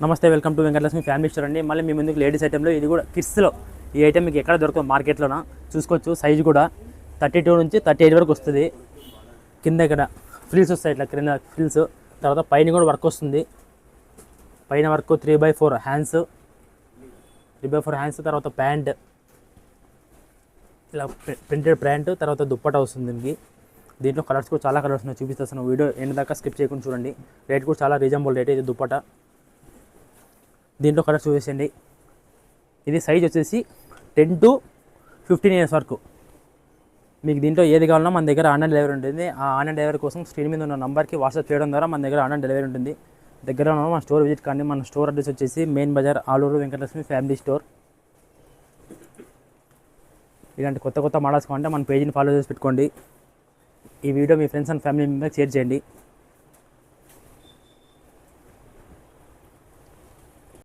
నమస్తే, welcome to Venkatalakshmi family store అండి. మళ్ళీ మీ ముందుకు లేడీస్ ఐటెంలో ఇది కూడా కిడ్స్లో ఈ ఐటెం మీకు ఎక్కడ దొరకదు మార్కెట్లోన. చూసుకోవచ్చు, సైజు కూడా 32 నుంచి 38 వరకు వస్తుంది. కింద ఇక్కడ ఫ్రిల్స్ వస్తాయి, ఇట్లా కింద ఫ్రిల్స్. తర్వాత పైన కూడా వర్క్ వస్తుంది. పైన వర్క్ 3/4 హ్యాండ్స్, 3/4 హ్యాండ్స్. తర్వాత ప్యాంట్, ఇలా ప్రింటెడ్ ప్యాంట్. తర్వాత దుప్పటా వస్తుంది దీనికి. దీంట్లో కలర్స్ కూడా చాలా కలర్స్ ఉన్నాయి, చూపిస్తాను. వీడియో ఎండ్ దాకా స్కిప్ చేయకుండా చూడండి. రేట్ కూడా చాలా రీజనబుల్ రేట్. ఇది దుప్పటా, దీంట్లో కలర్స్ చూసేయండి. ఇది సైజ్ వచ్చేసి 10 to 15 ఇయర్స్ వరకు. మీకు దీంట్లో ఏది కావాలన్నా మన దగ్గర ఆన్లైన్ డెలివరీ ఉంటుంది. ఆ ఆన్లైన్ డెలివరీ కోసం స్క్రీన్ మీద ఉన్న నెంబర్కి వాట్సాప్ చేయడం ద్వారా మన దగ్గర ఆన్లైన్ డెలివరీ ఉంటుంది. దగ్గర ఉన్న మన స్టోర్ విజిట్ కానీ. మన స్టోర్ అడ్రస్ వచ్చేసి main bazaar, Aluru Venkatalakshmi family store. ఇలాంటి కొత్త కొత్త మోడల్స్ కావాలంటే మన పేజీని ఫాలో చేసి పెట్టుకోండి. ఈ వీడియో మీ ఫ్రెండ్స్ అండ్ ఫ్యామిలీ మెంబర్కి షేర్ చేయండి.